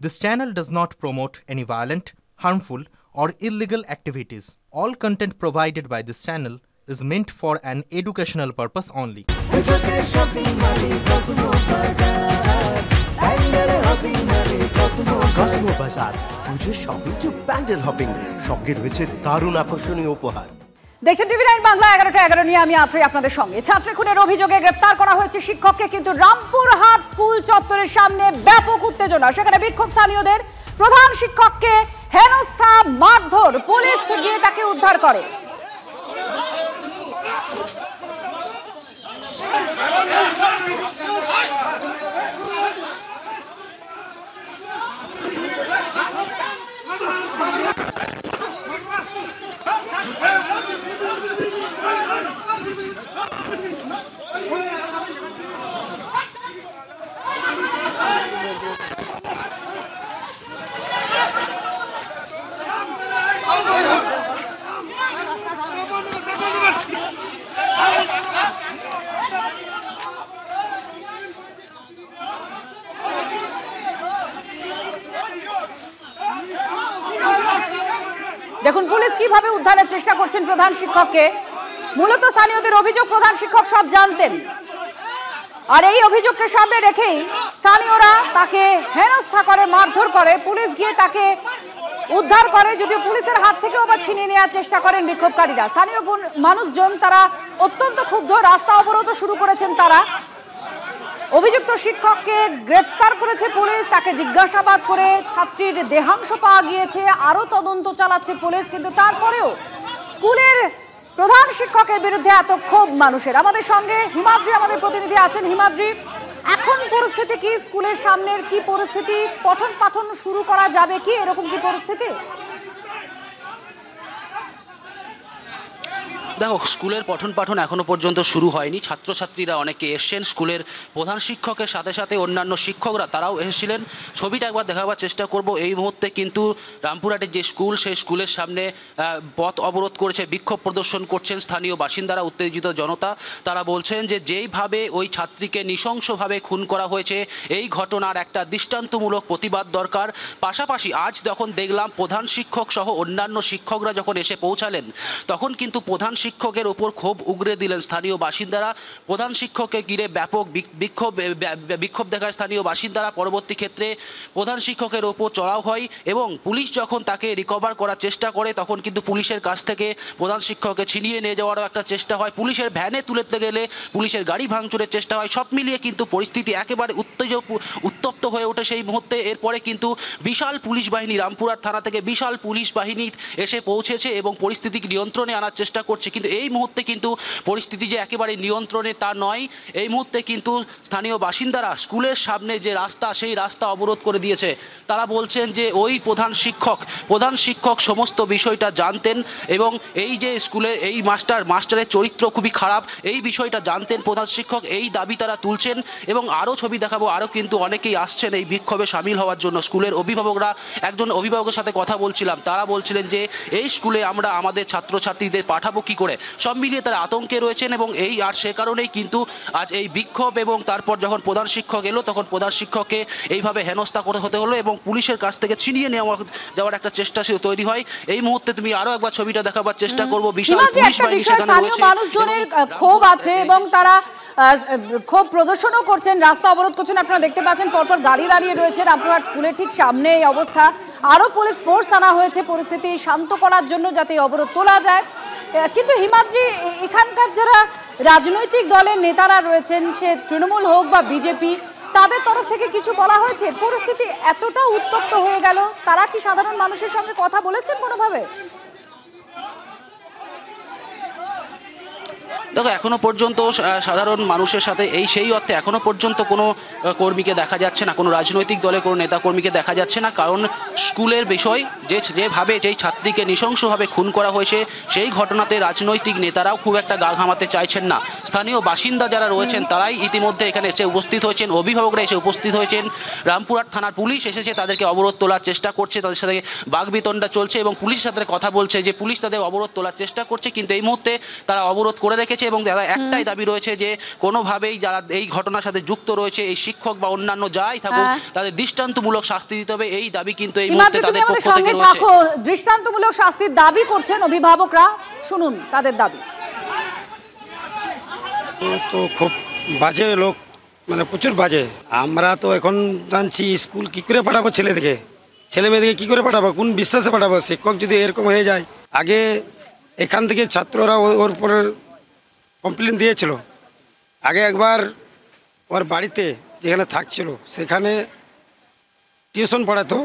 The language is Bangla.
This channel does not promote any violent, harmful, or illegal activities. All content provided by this channel is meant for an educational purpose only. Cosmo বাজার পুজোর শপিং টু প্যান্ডেল হপিং সঙ্গে রয়েছে দারুণ আকর্ষণীয় উপহার। দেখছেন টিভি9 বাংলা 11টা 11 নিয়ে আমি আত্রি আপনাদের সঙ্গে। ছাত্র খুনের অভিযোগে গ্রেফতার করা হয়েছে শিক্ষককে, কিন্তু রামপুরহাট স্কুল চত্বরের সামনে ব্যাপক উত্তেজনা। সেখানে বিক্ষোভ স্থানীয়দের। প্রধান শিক্ষককে হেনস্থা মারধর, পুলিশ গিয়ে তাকে উদ্ধার করে। দেখুন পুলিশ কিভাবে উদ্ধারের চেষ্টা করছেন প্রধান শিক্ষককে। মূলত স্থানীয়দের অভিযোগ, প্রধান শিক্ষক সব জানতেন, আর এই অভিযোগকে সামনে রেখেই স্থানীয়রা তাকে হেনস্থা করে, মারধর করে। পুলিশ গিয়ে তাকে উদ্ধার করে, যদিও পুলিশের হাত থেকেও আবার ছিনিয়ে নেওয়ার চেষ্টা করেন বিক্ষোভকারীরা। স্থানীয় মানুষজন তারা অত্যন্ত ক্ষুব্ধ, রাস্তা অবরোধ শুরু করেছেন তারা। অভিযুক্ত শিক্ষককে গ্রেফতার করেছে পুলিশ, তাকে জিজ্ঞাসাবাদ করে ছাত্রীর দেহাংশ পাওয়া গিয়েছে, আরো তদন্ত চালাচ্ছে পুলিশ। কিন্তু তারপরেও স্কুলের প্রধান শিক্ষকের বিরুদ্ধে এত ক্ষোভ মানুষের। আমাদের সঙ্গে হিমাদ্রি আমাদের প্রতিনিধি আছেন। হিমাদ্রি, এখন পরিস্থিতি কি? স্কুলের সামনের কি পরিস্থিতি? পঠন পাঠন শুরু করা যাবে কি? এরকম কি পরিস্থিতি? দেখো, স্কুলের পঠন পাঠন এখনো পর্যন্ত শুরু হয়নি। ছাত্রছাত্রীরা অনেকে এসছেন, স্কুলের প্রধান শিক্ষকের সাথে সাথে অন্যান্য শিক্ষকরা তারাও এসেছিলেন। ছবিটা একবার দেখাবার চেষ্টা করব। এই মুহূর্তে কিন্তু রামপুরহাটের যে স্কুল, সেই স্কুলের সামনে পথ অবরোধ করেছে, বিক্ষোভ প্রদর্শন করছেন স্থানীয় বাসিন্দারা, উত্তেজিত জনতা। তারা বলছেন যে যেইভাবে ওই ছাত্রীকে নৃশংসভাবে খুন করা হয়েছে, এই ঘটনার একটা দৃষ্টান্তমূলক প্রতিবাদ দরকার। পাশাপাশি আজ যখন দেখলাম প্রধান শিক্ষক সহ অন্যান্য শিক্ষকরা যখন এসে পৌঁছালেন, তখন কিন্তু প্রধান শিক্ষকের ওপর ক্ষোভ উগরে দিলেন স্থানীয় বাসিন্দারা। প্রধান শিক্ষককে ঘিরে ব্যাপক বিক্ষোভ দেখায় স্থানীয় বাসিন্দারা। পরবর্তী ক্ষেত্রে প্রধান শিক্ষকের ওপর চড়াও হয় এবং পুলিশ যখন তাকে রিকভার করার চেষ্টা করে, তখন কিন্তু পুলিশের কাছ থেকে প্রধান শিক্ষককে ছিনিয়ে নিয়ে যাওয়ারও একটা চেষ্টা হয়। পুলিশের ভ্যানে তুলতে গেলে পুলিশের গাড়ি ভাঙচুরের চেষ্টা হয়। সব মিলিয়ে কিন্তু পরিস্থিতি একেবারে উত্তপ্ত হয়ে ওঠে সেই মুহূর্তে। এরপরে কিন্তু বিশাল পুলিশ বাহিনী, রামপুরহাট থানা থেকে বিশাল পুলিশ বাহিনী এসে পৌঁছেছে এবং পরিস্থিতি নিয়ন্ত্রণে আনার চেষ্টা করছে। কিন্তু এই মুহূর্তে কিন্তু পরিস্থিতি যে একেবারে নিয়ন্ত্রণে তা নয়। এই মুহূর্তে কিন্তু স্থানীয় বাসিন্দারা স্কুলের সামনে যে রাস্তা, সেই রাস্তা অবরোধ করে দিয়েছে। তারা বলছেন যে ওই প্রধান শিক্ষক সমস্ত বিষয়টা জানতেন এবং এই যে স্কুলে এই মাস্টারের চরিত্র খুবই খারাপ, এই বিষয়টা জানতেন প্রধান শিক্ষক। এই দাবি তারা তুলছেন এবং আরও ছবি দেখাবো, আরও কিন্তু অনেকেই আসছেন এই বিক্ষোভে সামিল হওয়ার জন্য। স্কুলের অভিভাবকরা, একজন অভিভাবকের সাথে কথা বলছিলাম, তারা বলছিলেন যে এই স্কুলে আমরা আমাদের ছাত্রছাত্রীদের পাঠাবো কি করে। সব মিলিয়ে তারা আতঙ্কে রয়েছেন এবং সে কারণেই কিন্তু আজ এই বিক্ষোভ। এবং তারপর যখন প্রধান শিক্ষক এলো, তখন প্রধান শিক্ষককে এইভাবে হেনস্থা করে হতে হলো এবং পুলিশের কাছ থেকে ছিনিয়ে যাওয়ার একটা চেষ্টা তৈরি হয়। এই মুহূর্তে তুমি আরো একবার ছবিটা দেখাবার চেষ্টা করবো। বিশাল পুলিশ বাহিনী সেখানে রয়েছে, মানুষজনের ক্ষোভ আছে এবং তারা ক্ষোভ প্রদর্শনও করছেন, রাস্তা অবরোধ করছেন। আপনারা দেখতে পাচ্ছেন পরপর গাড়ি দাঁড়িয়ে রয়েছে রামপুরহাট স্কুলের ঠিক সামনে। এই অবস্থা, আরো পুলিশ ফোর্স আনা হয়েছে পরিস্থিতি শান্ত করার জন্য, যাতে অবরোধ তোলা যায়। কিন্তু হিমাদ্রি, এখানকার যারা রাজনৈতিক দলের নেতারা রয়েছেন, সে তৃণমূল হোক বা বিজেপি, তাদের তরফ থেকে কিছু বলা হয়েছে? পরিস্থিতি এতটা উত্তপ্ত হয়ে গেল, তারা কি সাধারণ মানুষের সঙ্গে কথা বলেছেন কোনোভাবে? দেখো, এখনো পর্যন্ত সাধারণ মানুষের সাথে সেই অর্থে এখনো পর্যন্ত কোনো কর্মীকে দেখা যাচ্ছে না, কোনো রাজনৈতিক দলের কোনো নেতা কর্মীকে দেখা যাচ্ছে না। কারণ স্কুলের বিষয় যেভাবে যেই ছাত্রীকে নৃশংসভাবে খুন করা হয়েছে, সেই ঘটনাতে রাজনৈতিক নেতারাও খুব একটা গা ঘামাতে চাইছেন না। স্থানীয় বাসিন্দা যারা রয়েছেন তারাই ইতিমধ্যে এখানে এসে উপস্থিত হয়েছেন, অভিভাবকরা এসে উপস্থিত হয়েছেন। রামপুরহাট থানার পুলিশ এসেছে, তাদেরকে অবরোধ তোলার চেষ্টা করছে, তাদের সাথে বাকবিতণ্ডা চলছে এবং পুলিশের সাথে কথা বলছে যে পুলিশ তাদের অবরোধ তোলার চেষ্টা করছে। কিন্তু এই মুহূর্তে তারা অবরোধ করে রেখেছে এবং দাদা একটাই দাবি রয়েছে যে কোনোভাবেই যারা এই ঘটনার সাথে যুক্ত রয়েছে এই শিক্ষক বা অন্যান্য যাই থাকুক তাদের দৃষ্টান্তমূলক শাস্তি দিতে হবে, এই দাবি কিন্তু এই মুহূর্তে তাদের পক্ষ থেকে রয়েছে। দৃষ্টান্তমূলক শাস্তির দাবি করছেন অভিভাবকরা, শুনুন তাদের দাবি। তো খুব বাজে লোক, মানে প্রচুর বাজে। আমরা তো এখন জানছি স্কুল কী করে পাঠাবো ছেলে মেয়েদেরকে কী করে পাঠাবো, কোন বিশ্বাসে পাঠাবো? শিক্ষক যদি এরকম হয়ে যায়, আগে এখান থেকে ছাত্ররা ওর উপরে কমপ্লেন দিয়েছিল। আগে একবার ওর বাড়িতে যেখানে থাকছিল সেখানে টিউশন পড়াতো,